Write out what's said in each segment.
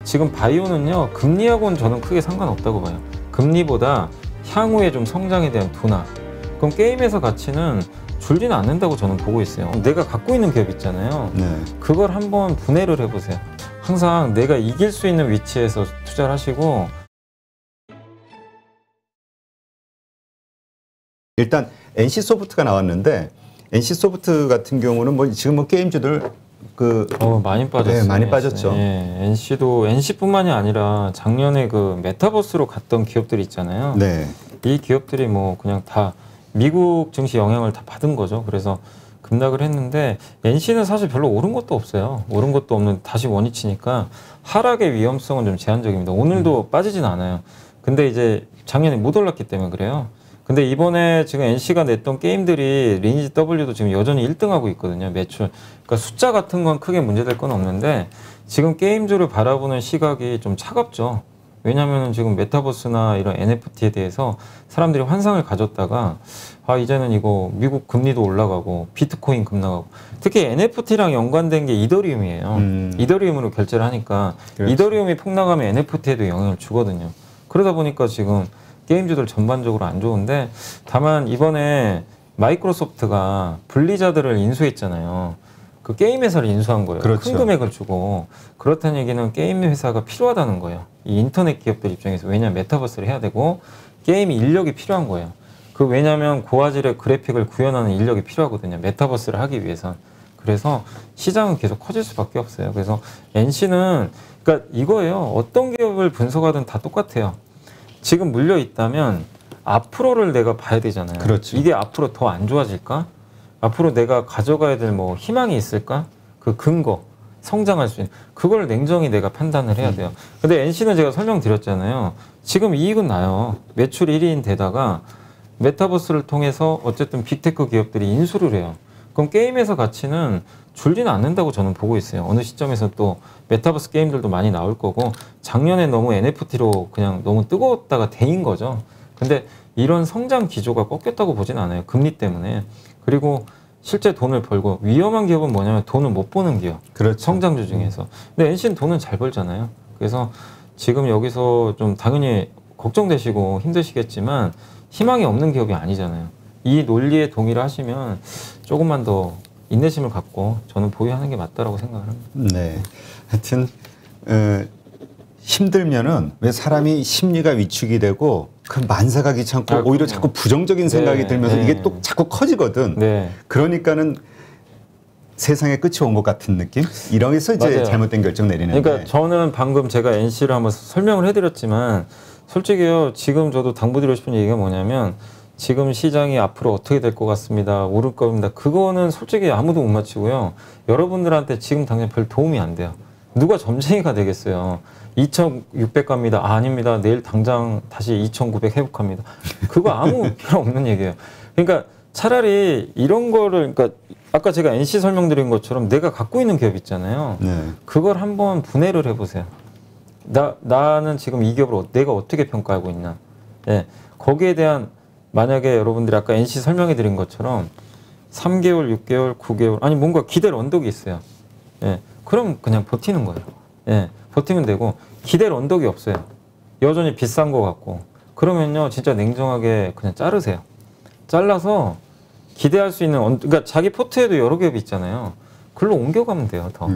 지금 바이오는요, 금리하고는 저는 크게 상관없다고 봐요. 금리보다 향후에 좀 성장에 대한 둔화. 그럼 게임에서 가치는 줄지는 않는다고 저는 보고 있어요. 내가 갖고 있는 기업 있잖아요. 네. 그걸 한번 분해를 해보세요. 항상 내가 이길 수 있는 위치에서 투자를 하시고. 일단 NC소프트가 나왔는데 NC소프트 같은 경우는 뭐 지금 뭐 게임주들 많이 빠졌어요. 네, 많이 빠졌죠. 예, NC뿐만이 아니라 작년에 그 메타버스로 갔던 기업들이 있잖아요. 네. 이 기업들이 뭐 그냥 다 미국 증시 영향을 다 받은 거죠. 그래서 급락을 했는데 NC는 사실 별로 오른 것도 없어요. 오른 것도 없는 다시 원위치니까 하락의 위험성은 좀 제한적입니다. 오늘도 빠지진 않아요. 근데 이제 작년에 못 올랐기 때문에 그래요. 근데 이번에 지금 NC가 냈던 게임들이 리니지 W도 지금 여전히 1등하고 있거든요. 매출. 그러니까 숫자 같은 건 크게 문제될 건 없는데 지금 게임주를 바라보는 시각이 좀 차갑죠. 왜냐하면 지금 메타버스나 이런 NFT에 대해서 사람들이 환상을 가졌다가 이제는 이거 미국 금리도 올라가고 비트코인 급락하고 특히 NFT랑 연관된 게 이더리움이에요. 이더리움으로 결제를 하니까 그렇지. 이더리움이 폭락하면 NFT에도 영향을 주거든요. 그러다 보니까 지금 게임주들 전반적으로 안 좋은데 다만 이번에 마이크로소프트가 블리자드를 인수했잖아요. 그 게임 회사를 인수한 거예요. 그렇죠. 큰 금액을 주고. 그렇다는 얘기는 게임 회사가 필요하다는 거예요. 이 인터넷 기업들 입장에서. 왜냐하면 메타버스를 해야 되고 게임 인력이 필요한 거예요. 왜냐하면 고화질의 그래픽을 구현하는 인력이 필요하거든요. 메타버스를 하기 위해선. 그래서 시장은 계속 커질 수밖에 없어요. 그래서 NC는 그러니까 이거예요. 어떤 기업을 분석하든 다 똑같아요. 지금 물려 있다면 앞으로를 내가 봐야 되잖아요. 그렇죠. 이게 앞으로 더 안 좋아질까? 앞으로 내가 가져가야 될 뭐 희망이 있을까? 그 근거, 성장할 수 있는 그걸 냉정히 내가 판단을 해야 돼요. 근데 NC는 제가 설명드렸잖아요. 지금 이익은 나요. 매출 1위인 데다가 메타버스를 통해서 어쨌든 빅테크 기업들이 인수를 해요. 그럼 게임에서 가치는 줄지는 않는다고 저는 보고 있어요. 어느 시점에서 또 메타버스 게임들도 많이 나올 거고 작년에 너무 NFT로 그냥 너무 뜨거웠다가 데인 거죠. 근데 이런 성장 기조가 꺾였다고 보진 않아요. 금리 때문에. 그리고 실제 돈을 벌고 위험한 기업은 뭐냐면 돈을 못 버는 기업. 그렇죠. 성장주 중에서. 근데 NC는 돈은 잘 벌잖아요. 그래서 지금 여기서 좀 당연히 걱정되시고 힘드시겠지만 희망이 없는 기업이 아니잖아요. 이 논리에 동의를 하시면 조금만 더 인내심을 갖고 저는 보유하는 게 맞다라고 생각을 합니다. 네. 하여튼 힘들면은 왜 사람이 심리가 위축이 되고 그 만사가 귀찮고 오히려 자꾸 부정적인 생각이 들면서 이게 또 자꾸 커지거든. 네. 그러니까는 세상에 끝이 온 것 같은 느낌? 이러면서 이제 맞아요. 잘못된 결정 내리는데. 그러니까 저는 방금 제가 NC를 한번 설명을 해드렸지만 솔직히요. 지금 저도 당부드리고 싶은 얘기가 뭐냐면 지금 시장이 앞으로 어떻게 될 것 같습니다. 오를 겁니다. 그거는 솔직히 아무도 못 맞히고요. 여러분들한테 지금 당장 별 도움이 안 돼요. 누가 점쟁이가 되겠어요. 2,600 갑니다. 아닙니다. 내일 당장 다시 2,900 회복합니다. 그거 아무 필요 없는 얘기예요. 그러니까 차라리 이런 거를 그러니까 아까 제가 NC 설명드린 것처럼 내가 갖고 있는 기업 있잖아요. 네. 그걸 한번 분해를 해보세요. 나는 지금 이 기업을 내가 어떻게 평가하고 있나. 예, 거기에 대한 만약에 여러분들이 아까 NC 설명해 드린 것처럼 3개월, 6개월, 9개월 아니 뭔가 기댈 언덕이 있어요. 예, 그럼 그냥 버티는 거예요. 예, 버티면 되고 기댈 언덕이 없어요. 여전히 비싼 거 같고 그러면요 진짜 냉정하게 그냥 자르세요. 잘라서 기대할 수 있는 그러니까 자기 포트에도 여러 기업이 있잖아요. 글로 옮겨가면 돼요. 더.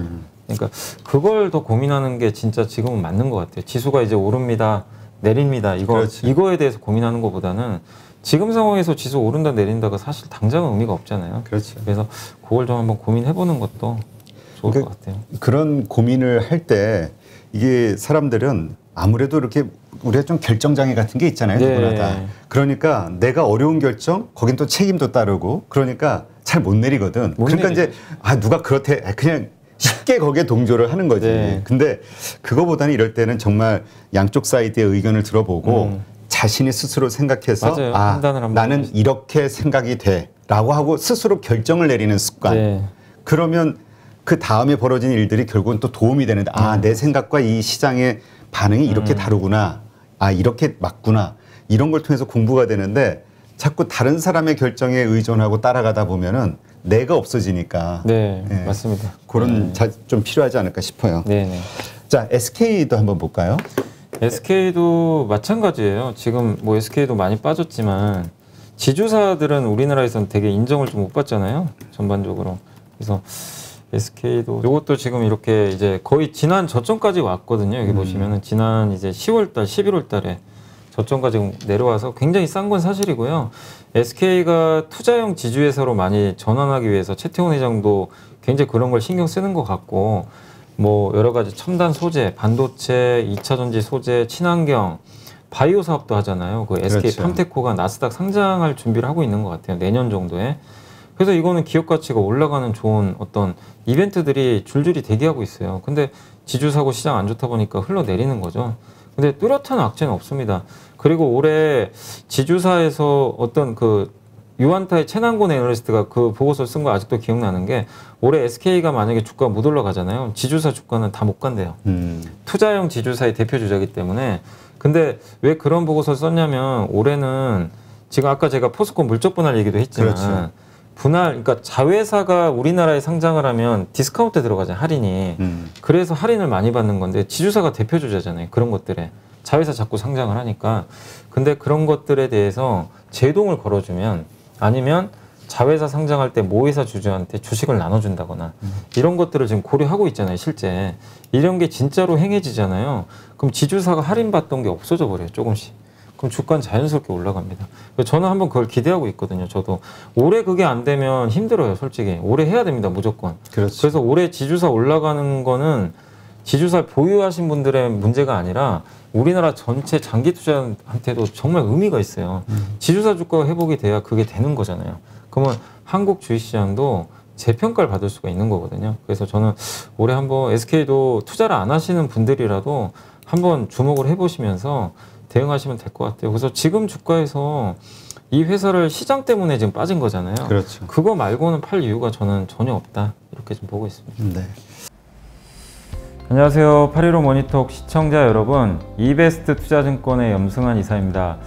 그러니까 그걸 더 고민하는 게 진짜 지금은 맞는 것 같아요. 지수가 이제 오릅니다. 내립니다. 이거에 대해서 고민하는 것보다는 지금 상황에서 지수 오른다 내린다가 사실 당장은 의미가 없잖아요. 그렇죠. 그래서 그걸 좀 한번 고민해보는 것도 좋을 것 같아요. 그런 고민을 할 때 이게 사람들은 아무래도 이렇게 우리가 좀 결정장애 같은 게 있잖아요. 네. 누구나 다. 그러니까 내가 어려운 결정, 거긴 또 책임도 따르고 그러니까 잘 못 내리거든. 그러니까 이제 누가 그렇대 그냥 쉽게 거기에 동조를 하는 거지. 네. 근데 그거보다는 이럴 때는 정말 양쪽 사이드의 의견을 들어보고 자신이 스스로 생각해서 나는 이렇게 생각이 돼라고 하고 스스로 결정을 내리는 습관. 네. 그러면 그 다음에 벌어진 일들이 결국은 또 도움이 되는데 내 생각과 이 시장의 반응이 이렇게 다르구나. 이렇게 맞구나. 이런 걸 통해서 공부가 되는데 자꾸 다른 사람의 결정에 의존하고 따라가다 보면은 내가 없어지니까. 네, 맞습니다. 그런 좀 필요하지 않을까 싶어요. 네. 자, SK도 한번 볼까요? SK도 마찬가지예요. 지금 뭐 SK도 많이 빠졌지만 지주사들은 우리나라에서는 되게 인정을 좀 못 받잖아요. 전반적으로. 그래서 SK도 이것도 지금 이렇게 이제 거의 지난 저점까지 왔거든요. 여기 보시면은 지난 이제 10월달, 11월달에 저점까지 내려와서 굉장히 싼 건 사실이고요. SK가 투자형 지주회사로 많이 전환하기 위해서 최태원 회장도 굉장히 그런 걸 신경 쓰는 것 같고, 뭐 여러 가지 첨단 소재, 반도체, 2차 전지 소재, 친환경, 바이오 사업도 하잖아요. 그 SK 그렇죠. 팜테코가 나스닥 상장할 준비를 하고 있는 것 같아요. 내년 정도에. 그래서 이거는 기업 가치가 올라가는 좋은 어떤 이벤트들이 줄줄이 대기하고 있어요. 근데 지주 사고 시장 안 좋다 보니까 흘러내리는 거죠. 근데 뚜렷한 악재는 없습니다. 그리고 올해 지주사에서 어떤 그 유한타의 최남곤 애널리스트가 그 보고서를 쓴 거 아직도 기억나는 게, 올해 SK가 만약에 주가가 못 올라가잖아요. 지주사 주가는 다 못 간대요. 투자형 지주사의 대표 주자이기 때문에. 근데 왜 그런 보고서를 썼냐면, 올해는 지금 아까 제가 포스코 물적 분할 얘기도 했지만, 그렇죠. 분할, 그러니까 자회사가 우리나라에 상장을 하면 디스카운트 들어가잖아요, 할인이. 그래서 할인을 많이 받는 건데, 지주사가 대표 주자잖아요, 그런 것들에. 자회사 자꾸 상장을 하니까. 근데 그런 것들에 대해서 제동을 걸어주면, 아니면 자회사 상장할 때 모회사 주주한테 주식을 나눠준다거나 이런 것들을 지금 고려하고 있잖아요, 실제. 이런 게 진짜로 행해지잖아요. 그럼 지주사가 할인받던 게 없어져 버려요, 조금씩. 그럼 주가는 자연스럽게 올라갑니다. 저는 한번 그걸 기대하고 있거든요. 저도 올해 그게 안 되면 힘들어요, 솔직히. 올해 해야 됩니다, 무조건. 그렇죠. 그래서 올해 지주사 올라가는 거는 지주사 보유하신 분들의 문제가 아니라 우리나라 전체 장기 투자한테도 정말 의미가 있어요. 지주사 주가가 회복이 돼야 그게 되는 거잖아요. 그러면 한국 주식시장도 재평가를 받을 수가 있는 거거든요. 그래서 저는 올해 한번 SK도 투자를 안 하시는 분들이라도 한번 주목을 해보시면서 대응하시면 될 것 같아요. 그래서 지금 주가에서 이 회사를 시장 때문에 지금 빠진 거잖아요. 그렇죠. 그거 말고는 팔 이유가 저는 전혀 없다, 이렇게 좀 보고 있습니다. 네. 안녕하세요. 815 모니톡 시청자 여러분, 이베스트 투자증권의 염승환 이사입니다.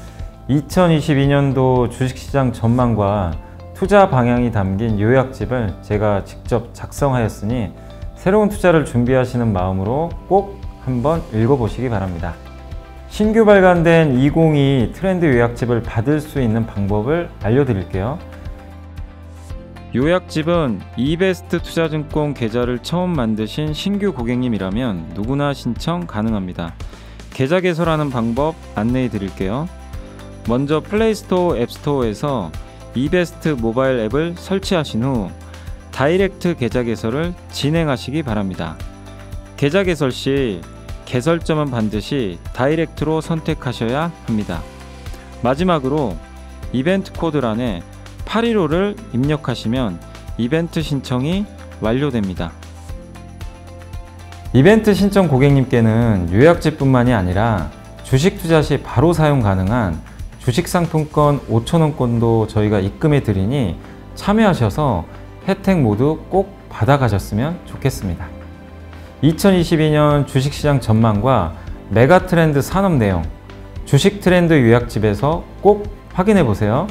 2022년도 주식시장 전망과 투자 방향이 담긴 요약집을 제가 직접 작성하였으니 새로운 투자를 준비하시는 마음으로 꼭 한번 읽어보시기 바랍니다. 신규 발간된 2022 트렌드 요약집을 받을 수 있는 방법을 알려드릴게요. 요약집은 이베스트 투자증권 계좌를 처음 만드신 신규 고객님이라면 누구나 신청 가능합니다. 계좌 개설하는 방법 안내해 드릴게요. 먼저 플레이스토어, 앱스토어에서 이베스트 모바일 앱을 설치하신 후 다이렉트 계좌 개설을 진행하시기 바랍니다. 계좌 개설 시 개설점은 반드시 다이렉트로 선택하셔야 합니다. 마지막으로 이벤트 코드란에 815를 입력하시면 이벤트 신청이 완료됩니다. 이벤트 신청 고객님께는 요약집뿐만이 아니라 주식 투자 시 바로 사용 가능한 주식 상품권 5,000원권도 저희가 입금해 드리니 참여하셔서 혜택 모두 꼭 받아가셨으면 좋겠습니다. 2022년 주식시장 전망과 메가 트렌드 산업 내용, 주식 트렌드 요약집에서 꼭 확인해 보세요.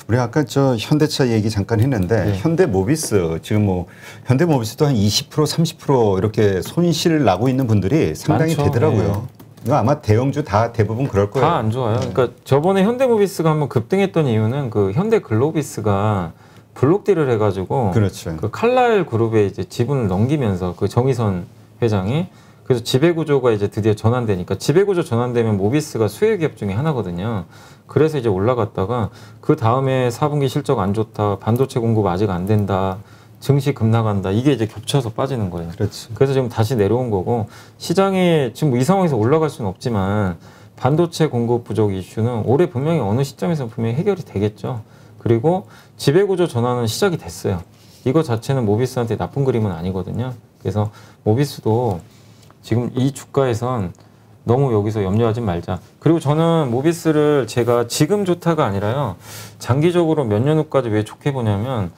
우리 아까 저 현대차 얘기 잠깐 했는데 네. 현대모비스 지금 뭐 현대모비스도 한 20% 30% 이렇게 손실 나고 있는 분들이 상당히 많죠. 되더라고요. 이거 아마 대형주 다 대부분 그럴 거예요. 다 안 좋아요. 그러니까 저번에 현대모비스가 한번 급등했던 이유는 그 현대글로비스가 블록딜을 해가지고 그렇죠. 그 칼라일 그룹에 이제 지분을 넘기면서 그 정의선 회장이, 그래서 지배구조가 이제 드디어 전환되니까, 지배구조 전환되면 모비스가 수혜기업 중에 하나거든요. 그래서 이제 올라갔다가 그 다음에 4분기 실적 안 좋다, 반도체 공급 아직 안 된다, 증시 급락한다, 이게 이제 겹쳐서 빠지는 거예요. 그렇지. 그래서 지금 다시 내려온 거고, 시장이 지금 이 상황에서 올라갈 수는 없지만 반도체 공급 부족 이슈는 올해 분명히 어느 시점에서 분명히 해결이 되겠죠. 그리고 지배구조 전환은 시작이 됐어요. 이거 자체는 모비스한테 나쁜 그림은 아니거든요. 그래서 모비스도 지금 이 주가에선 너무 여기서 염려하지 말자. 그리고 저는 모비스를 제가 지금 좋다가 아니라요, 장기적으로 몇 년 후까지 왜 좋게 보냐면,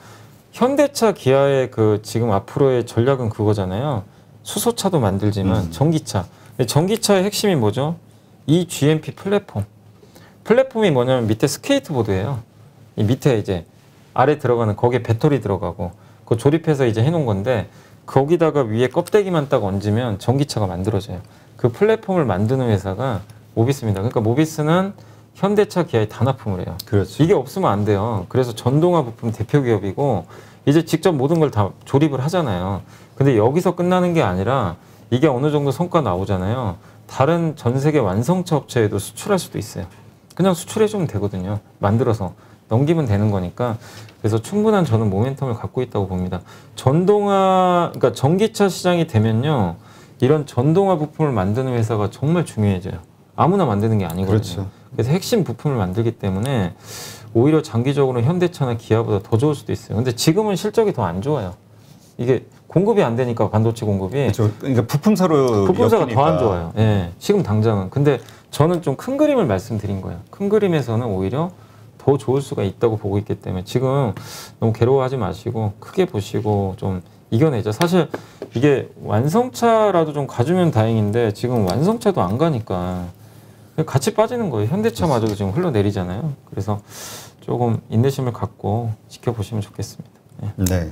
현대차 기아의 그 지금 앞으로의 전략은 그거잖아요. 수소차도 만들지만 전기차. 근데 전기차의 핵심이 뭐죠? 이 GMP 플랫폼. 플랫폼이 뭐냐면 밑에 스케이트보드예요. 이 밑에 이제 아래 들어가는 거기에 배터리 들어가고 그 조립해서 이제 해놓은 건데 거기다가 위에 껍데기만 딱 얹으면 전기차가 만들어져요. 그 플랫폼을 만드는 회사가 모비스입니다. 그러니까 모비스는 현대차, 기아에 다 납품을 해요. 그렇죠. 이게 없으면 안 돼요. 그래서 전동화 부품 대표 기업이고 이제 직접 모든 걸 다 조립을 하잖아요. 근데 여기서 끝나는 게 아니라 이게 어느 정도 성과 나오잖아요. 다른 전 세계 완성차 업체에도 수출할 수도 있어요. 그냥 수출해주면 되거든요. 만들어서 넘기면 되는 거니까. 그래서 충분한 저는 모멘텀을 갖고 있다고 봅니다. 전동화, 그러니까 전기차 시장이 되면요, 이런 전동화 부품을 만드는 회사가 정말 중요해져요. 아무나 만드는 게 아니거든요. 그렇죠. 그래서 핵심 부품을 만들기 때문에 오히려 장기적으로 현대차나 기아보다 더 좋을 수도 있어요. 근데 지금은 실적이 더 안 좋아요. 이게 공급이 안 되니까 반도체 공급이. 그렇죠. 그러니까 부품사로 부품사가 더 안 엮이니까. 좋아요. 예, 지금 당장은. 근데 저는 좀 큰 그림을 말씀드린 거예요. 큰 그림에서는 오히려 더 좋을 수가 있다고 보고 있기 때문에 지금 너무 괴로워하지 마시고 크게 보시고 좀 이겨내죠. 사실 이게 완성차라도 좀 가주면 다행인데 지금 완성차도 안 가니까 같이 빠지는 거예요. 현대차마저도 지금 흘러내리잖아요. 그래서 조금 인내심을 갖고 지켜보시면 좋겠습니다. 예. 네.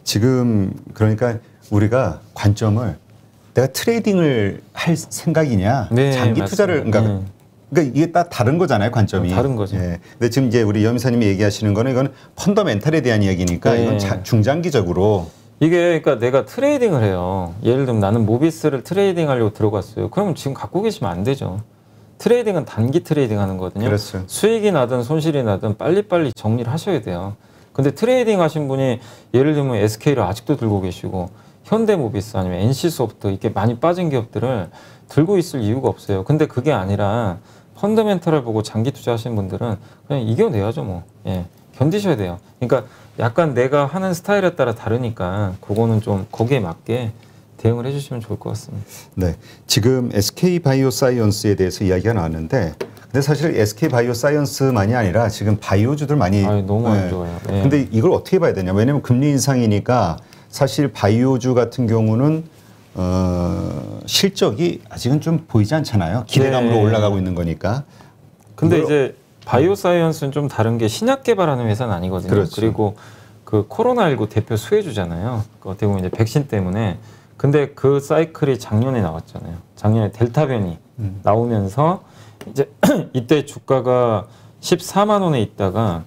지금 그러니까 우리가 관점을 내가 트레이딩을 할 생각이냐, 네, 장기 맞습니다. 투자를 그러니까 이게 딱 다른 거잖아요, 관점이. 다른 거죠. 예. 근데 지금 이제 우리 염사님이 얘기하시는 거는 이건 펀더멘탈에 대한 이야기니까 네. 이건 중장기적으로 이게 그러니까 내가 트레이딩을 해요. 예를 들면 나는 모비스를 트레이딩 하려고 들어갔어요. 그러면 지금 갖고 계시면 안 되죠. 트레이딩은 단기 트레이딩 하는 거거든요. 그렇죠. 수익이 나든 손실이 나든 빨리빨리 정리를 하셔야 돼요. 근데 트레이딩 하신 분이 예를 들면 SK를 아직도 들고 계시고 현대모비스 아니면 NC소프트 이렇게 많이 빠진 기업들을 들고 있을 이유가 없어요. 근데 그게 아니라 펀더멘털을 보고 장기 투자하시는 분들은 그냥 이겨내야죠. 뭐. 예, 견디셔야 돼요. 그러니까 약간 내가 하는 스타일에 따라 다르니까 그거는 좀 거기에 맞게 대응을 해주시면 좋을 것 같습니다. 네. 지금 SK 바이오사이언스에 대해서 이야기가 나왔는데 근데 사실 SK 바이오사이언스만이 아니라 지금 바이오주들 많이 너무 안 좋아요. 예. 근데 이걸 어떻게 봐야 되냐? 왜냐면 금리 인상이니까 사실 바이오주 같은 경우는 실적이 아직은 좀 보이지 않잖아요. 기대감으로 네. 올라가고 있는 거니까. 근데 이제 바이오사이언스는 좀 다른 게 신약 개발하는 회사는 아니거든요. 그렇죠. 그리고 그 코로나19 대표 수혜주잖아요. 그 어떻게 보면 이제 백신 때문에. 근데 그 사이클이 작년에 나왔잖아요. 작년에 델타 변이 나오면서 이제 이때 주가가 14만 원에 있다가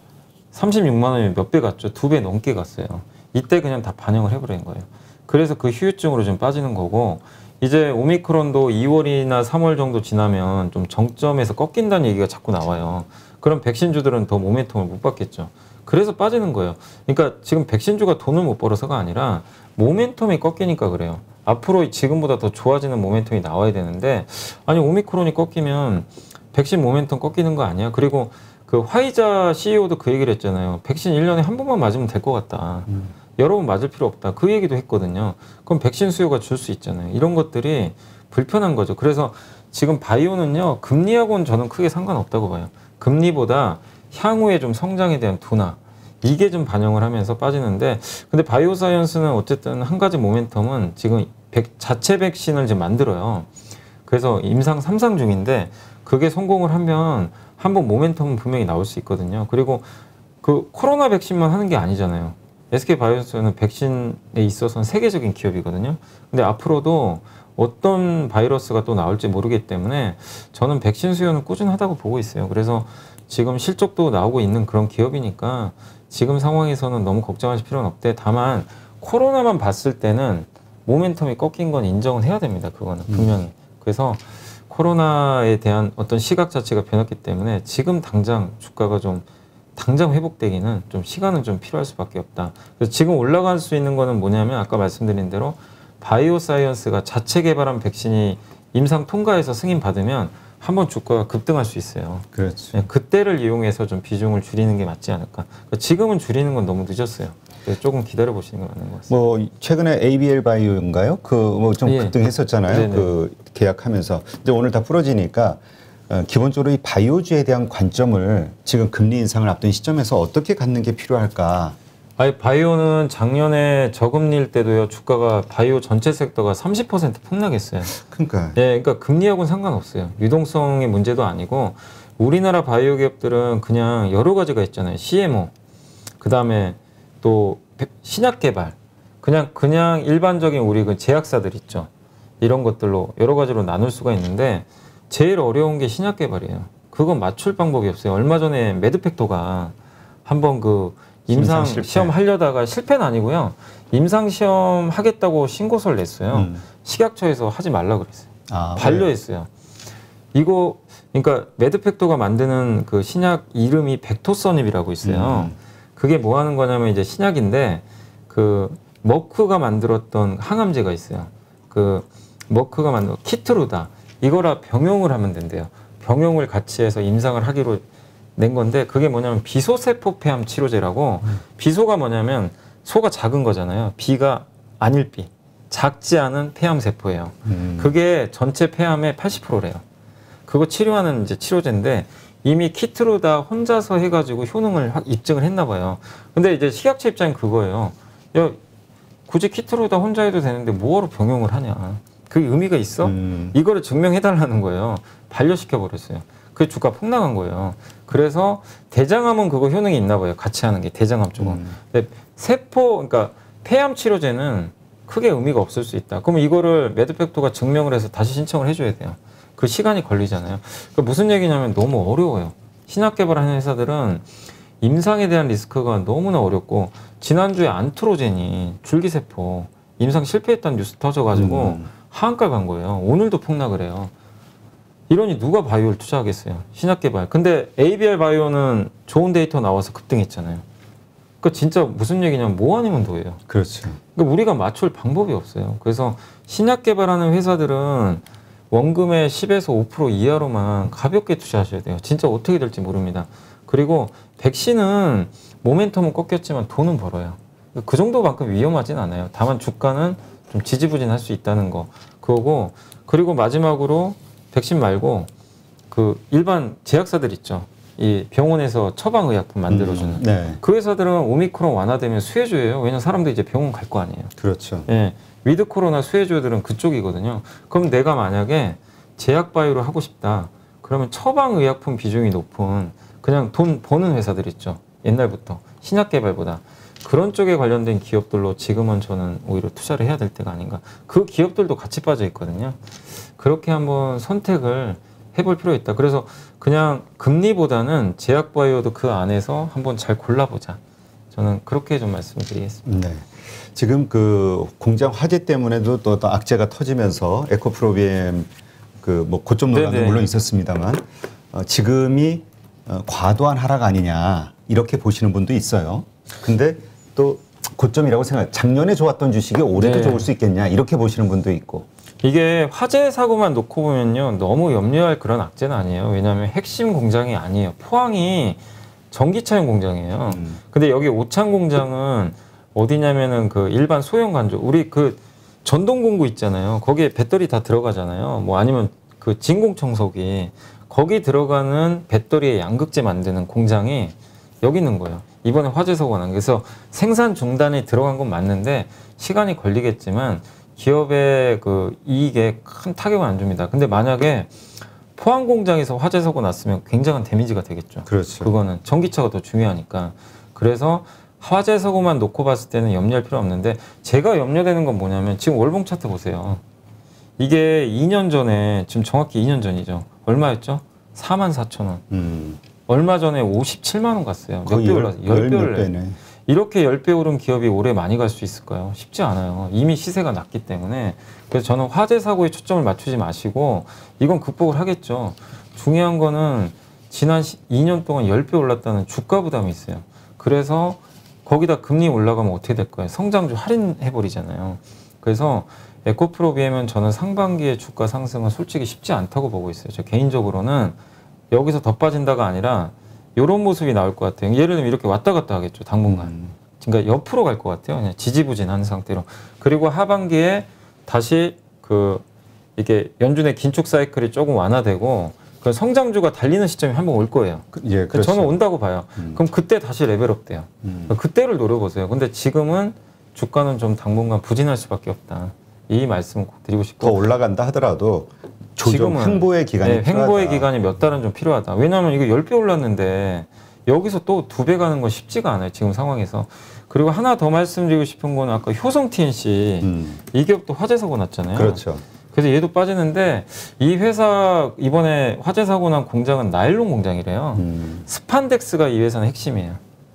36만 원이면 몇 배 갔죠. 2배 넘게 갔어요. 이때 그냥 다 반영을 해버린 거예요. 그래서 그 후유증으로 좀 빠지는 거고 이제 오미크론도 2월이나 3월 정도 지나면 좀 정점에서 꺾인다는 얘기가 자꾸 나와요. 그럼 백신주들은 더 모멘텀을 못 받겠죠. 그래서 빠지는 거예요. 그러니까 지금 백신주가 돈을 못 벌어서가 아니라 모멘텀이 꺾이니까 그래요. 앞으로 지금보다 더 좋아지는 모멘텀이 나와야 되는데 아니 오미크론이 꺾이면 백신 모멘텀 꺾이는 거 아니야? 그리고 그 화이자 CEO도 그 얘기를 했잖아요. 백신 1년에 한 번만 맞으면 될 것 같다. 여러 번 맞을 필요 없다. 그 얘기도 했거든요. 그럼 백신 수요가 줄 수 있잖아요. 이런 것들이 불편한 거죠. 그래서 지금 바이오는요. 금리하고는 저는 크게 상관없다고 봐요. 금리보다 향후에 좀 성장에 대한 둔화. 이게 좀 반영을 하면서 빠지는데 근데 바이오사이언스는 어쨌든 한 가지 모멘텀은 지금 자체 백신을 지금 만들어요. 그래서 임상 3상 중인데 그게 성공을 하면 한번 모멘텀은 분명히 나올 수 있거든요. 그리고 그 코로나 백신만 하는 게 아니잖아요. SK바이오스는 백신에 있어서는 세계적인 기업이거든요. 근데 앞으로도 어떤 바이러스가 또 나올지 모르기 때문에 저는 백신 수요는 꾸준하다고 보고 있어요. 그래서 지금 실적도 나오고 있는 그런 기업이니까 지금 상황에서는 너무 걱정하실 필요는 없대. 다만 코로나만 봤을 때는 모멘텀이 꺾인 건 인정은 해야 됩니다. 그거는 분명히. 그래서 코로나에 대한 어떤 시각 자체가 변했기 때문에 지금 당장 주가가 좀 당장 회복되기는 좀 시간은 좀 필요할 수밖에 없다. 그래서 지금 올라갈 수 있는 거는 뭐냐면 아까 말씀드린 대로 바이오사이언스가 자체 개발한 백신이 임상 통과해서 승인 받으면 한번 주가가 급등할 수 있어요. 그렇죠. 네, 그때를 이용해서 좀 비중을 줄이는 게 맞지 않을까. 그러니까 지금은 줄이는 건 너무 늦었어요. 그래서 조금 기다려 보시는 게 맞는 것 같습니다. 뭐 최근에 ABL 바이오인가요? 그 뭐 좀 예. 급등했었잖아요. 네네. 그 계약하면서. 근데 오늘 다 풀어지니까 기본적으로 이 바이오주에 대한 관점을 지금 금리 인상을 앞둔 시점에서 어떻게 갖는 게 필요할까? 아니, 바이오는 작년에 저금리일 때도요, 주가가 바이오 전체 섹터가 30% 폭락했어요. 그러니까 예, 그러니까 금리하고는 상관없어요. 유동성의 문제도 아니고 우리나라 바이오 기업들은 그냥 여러 가지가 있잖아요. CMO. 그다음에 또 신약 개발, 그냥 일반적인 우리 그 제약사들 있죠. 이런 것들로 여러 가지로 나눌 수가 있는데 제일 어려운 게 신약 개발이에요. 그건 맞출 방법이 없어요. 얼마 전에 매드팩토가 한번 그 임상 시험 하려다가 실패는 아니고요. 임상 시험 하겠다고 신고서를 냈어요. 식약처에서 하지 말라 그랬어요. 반려했어요. 이거 그러니까 매드팩토가 만드는 그 신약 이름이 벡토선입이라고 있어요. 그게 뭐 하는 거냐면 이제 신약인데 그 머크가 만들었던 항암제가 있어요. 그 머크가 만든 키트루다. 이거라 병용을 하면 된대요. 병용을 같이 해서 임상을 하기로 낸 건데 그게 뭐냐면 비소세포 폐암 치료제라고 비소가 뭐냐면 소가 작은 거잖아요. 비가 안일비. 작지 않은 폐암 세포예요. 그게 전체 폐암의 80%래요. 그거 치료하는 이제 치료제인데 이미 키트루다 혼자서 해가지고 효능을 입증을 했나 봐요. 근데 이제 식약처 입장은 그거예요. 야, 굳이 키트루다 혼자 해도 되는데 뭐하러 병용을 하냐. 그게 의미가 있어? 이거를 증명해달라는 거예요. 반려시켜 버렸어요. 그 주가 폭락한 거예요. 그래서 대장암은 그거 효능이 있나 봐요. 같이 하는 게 대장암 쪽은. 근데 그러니까 폐암 치료제는 크게 의미가 없을 수 있다. 그러면 이거를 매드팩토가 증명을 해서 다시 신청을 해줘야 돼요. 그 시간이 걸리잖아요. 그러니까 무슨 얘기냐면 너무 어려워요. 신약 개발하는 회사들은 임상에 대한 리스크가 너무나 어렵고 지난주에 안트로젠이 줄기세포 임상 실패했다는 뉴스 터져가지고 하한가 간 거예요. 오늘도 폭락을 해요. 이러니 누가 바이오를 투자하겠어요. 신약 개발. 근데 ABR 바이오는 좋은 데이터 나와서 급등했잖아요. 그러니까 진짜 무슨 얘기냐면 뭐 아니면 도예요. 그렇죠. 그러니까 우리가 맞출 방법이 없어요. 그래서 신약 개발하는 회사들은 원금의 10에서 5% 이하로만 가볍게 투자하셔야 돼요. 진짜 어떻게 될지 모릅니다. 그리고 백신은 모멘텀은 꺾였지만 돈은 벌어요. 그 정도만큼 위험하진 않아요. 다만 주가는 좀 지지부진할 수 있다는 거. 그거고 그리고 마지막으로 백신 말고 그 일반 제약사들 있죠. 이 병원에서 처방의약품 만들어주는 네. 그 회사들은 오미크론 완화되면 수혜주예요. 왜냐면 사람들이 이제 병원 갈 거 아니에요. 그렇죠. 예, 위드 코로나 수혜주들은 그쪽이거든요. 그럼 내가 만약에 제약바이오를 하고 싶다. 그러면 처방의약품 비중이 높은 그냥 돈 버는 회사들 있죠. 옛날부터 신약 개발보다 그런 쪽에 관련된 기업들로 지금은 저는 오히려 투자를 해야 될 때가 아닌가. 그 기업들도 같이 빠져 있거든요. 그렇게 한번 선택을 해볼 필요가 있다. 그래서 그냥 금리보다는 제약바이오도 그 안에서 한번 잘 골라보자. 저는 그렇게 좀 말씀을 드리겠습니다. 네. 지금 그 공장 화재 때문에도 또 악재가 터지면서 에코프로비엠 그 뭐 고점 논란도 물론 있었습니다만 지금이 과도한 하락 아니냐 이렇게 보시는 분도 있어요. 근데 또 고점이라고 생각. 작년에 좋았던 주식이 올해도 좋을 수 있겠냐 이렇게 보시는 분도 있고. 이게 화재 사고만 놓고 보면요 너무 염려할 그런 악재는 아니에요. 왜냐하면 핵심 공장이 아니에요. 포항이 전기차용 공장이에요. 근데 여기 오창 공장은 어디냐면은 그 일반 소형 간조 우리 그 전동공구 있잖아요. 거기에 배터리 다 들어가잖아요. 뭐 아니면 그 진공청소기 거기 들어가는 배터리의 양극재 만드는 공장이 여기 있는 거예요. 이번에 화재 사고가 난. 그래서 생산 중단에 들어간 건 맞는데 시간이 걸리겠지만 기업의 그 이익에 큰 타격은 안 줍니다. 근데 만약에 포항 공장에서 화재 사고 났으면 굉장한 데미지가 되겠죠. 그렇죠. 그거는 전기차가 더 중요하니까. 그래서 화재 사고만 놓고 봤을 때는 염려할 필요 없는데 제가 염려되는 건 뭐냐면 지금 월봉 차트 보세요. 이게 2년 전에 지금 정확히 2년 전이죠. 얼마였죠? 44,000원. 얼마 전에 57만 원 갔어요. 몇 배 올랐어요? 10배 올랐어요. 이렇게 10배 오른 기업이 올해 많이 갈 수 있을까요? 쉽지 않아요. 이미 시세가 낮기 때문에. 그래서 저는 화재 사고에 초점을 맞추지 마시고 이건 극복을 하겠죠. 중요한 거는 지난 2년 동안 10배 올랐다는 주가 부담이 있어요. 그래서 거기다 금리 올라가면 어떻게 될 거예요? 성장주 할인해버리잖아요. 그래서 에코프로비엠은 저는 상반기의 주가 상승은 솔직히 쉽지 않다고 보고 있어요. 저 개인적으로는 여기서 더 빠진다가 아니라 이런 모습이 나올 것 같아요. 예를 들면 이렇게 왔다 갔다 하겠죠. 당분간. 그러니까 옆으로 갈 것 같아요. 그냥 지지부진한 상태로. 그리고 하반기에 다시 이게 연준의 긴축 사이클이 조금 완화되고 그 성장주가 달리는 시점이 한번 올 거예요. 예, 그렇죠. 저는 온다고 봐요. 그럼 그때 다시 레벨업 돼요. 그때를 노려보세요. 근데 지금은 주가는 좀 당분간 부진할 수밖에 없다. 이 말씀을 꼭 드리고 싶고. 더 올라간다 하더라도 조정 지금은 횡보의 기간이 필요하다. 횡보의 기간이 몇 달은 좀 필요하다. 왜냐하면 이거 10배 올랐는데 여기서 또 2배 가는 건 쉽지가 않아요. 지금 상황에서. 그리고 하나 더 말씀드리고 싶은 건 아까 효성 TNC 이 기업도 화재 사고 났잖아요. 그렇죠. 그래서 얘도 빠지는데 이 회사 이번에 화재 사고 난 공장은 나일론 공장이래요. 스판덱스가 이 회사는 핵심이에요.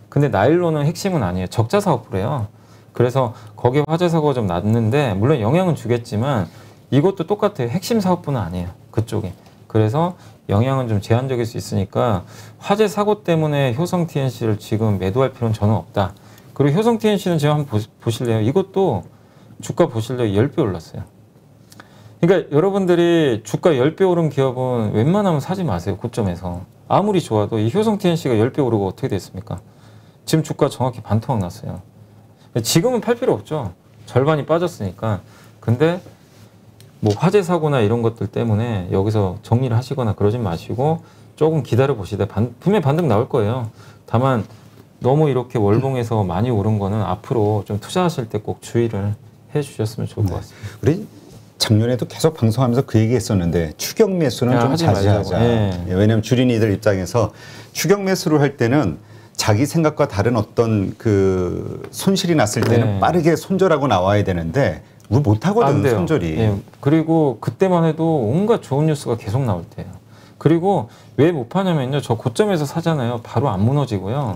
근데 나일론은 핵심은 아니에요. 적자 사업부래요. 그래서 거기에 화재 사고가 좀 났는데 물론 영향은 주겠지만 이것도 똑같아요. 핵심 사업부는 아니에요. 그쪽에. 그래서 영향은 좀 제한적일 수 있으니까 화재 사고 때문에 효성 TNC를 지금 매도할 필요는 저는 없다. 그리고 효성 TNC는 지금 한번 보실래요? 이것도 주가 보실래요? 10배 올랐어요. 그러니까 여러분들이 주가 10배 오른 기업은 웬만하면 사지 마세요. 고점에서. 아무리 좋아도 이 효성 TNC가 10배 오르고 어떻게 됐습니까? 지금 주가 정확히 반토막 났어요. 지금은 팔 필요 없죠. 절반이 빠졌으니까. 근데 뭐 화재 사고나 이런 것들 때문에 여기서 정리를 하시거나 그러진 마시고 조금 기다려 보시다 분명히 반등 나올 거예요. 다만 너무 이렇게 월봉에서 많이 오른 거는 앞으로 좀 투자하실 때 꼭 주의를 해 주셨으면 좋을 것 같습니다. 우리 작년에도 계속 방송하면서 그 얘기했었는데 추격 매수는 좀 하지 자제하자. 말자고. 예. 왜냐하면 주린이들 입장에서 추격 매수를 할 때는 자기 생각과 다른 어떤 그 손실이 났을 때는 네. 빠르게 손절하고 나와야 되는데 우리 못 안 하거든 돼요. 손절이. 예. 그리고 그때만 해도 온갖 좋은 뉴스가 계속 나올 때예요. 그리고 왜 못 파냐면요. 저 고점에서 사잖아요. 바로 안 무너지고요.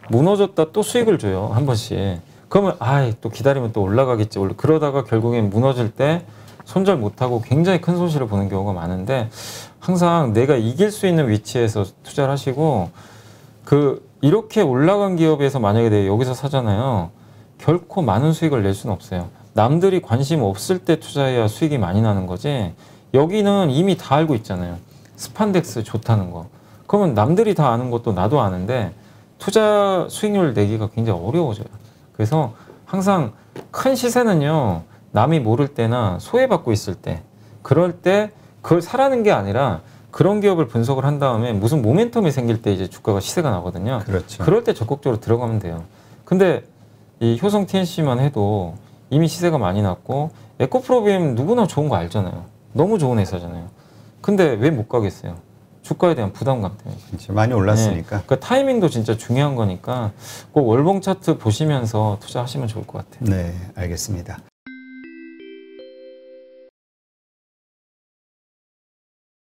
무너졌다 또 수익을 줘요. 한 번씩. 그러면 또 기다리면 또 올라가겠지. 그러다가 결국엔 무너질 때 손절 못하고 굉장히 큰 손실을 보는 경우가 많은데 항상 내가 이길 수 있는 위치에서 투자를 하시고 이렇게 올라간 기업에서 만약에 내가 여기서 사잖아요. 결코 많은 수익을 낼 수는 없어요. 남들이 관심 없을 때 투자해야 수익이 많이 나는 거지. 여기는 이미 다 알고 있잖아요. 스판덱스 좋다는 거. 그러면 남들이 다 아는 것도 나도 아는데 투자 수익률 내기가 굉장히 어려워져요. 그래서 항상 큰 시세는요. 남이 모를 때나 소외받고 있을 때 그럴 때 그걸 사라는 게 아니라 그런 기업을 분석을 한 다음에 무슨 모멘텀이 생길 때 이제 주가가 시세가 나거든요. 그렇죠. 그럴 때 적극적으로 들어가면 돼요. 근데 이 효성 TNC만 해도 이미 시세가 많이 났고 에코프로비엠 누구나 좋은 거 알잖아요. 너무 좋은 회사잖아요. 근데 왜 못 가겠어요? 주가에 대한 부담감 때문에. 그렇죠. 많이 올랐으니까. 그 타이밍도 진짜 중요한 거니까 꼭 월봉 차트 보시면서 투자하시면 좋을 것 같아요. 네, 알겠습니다.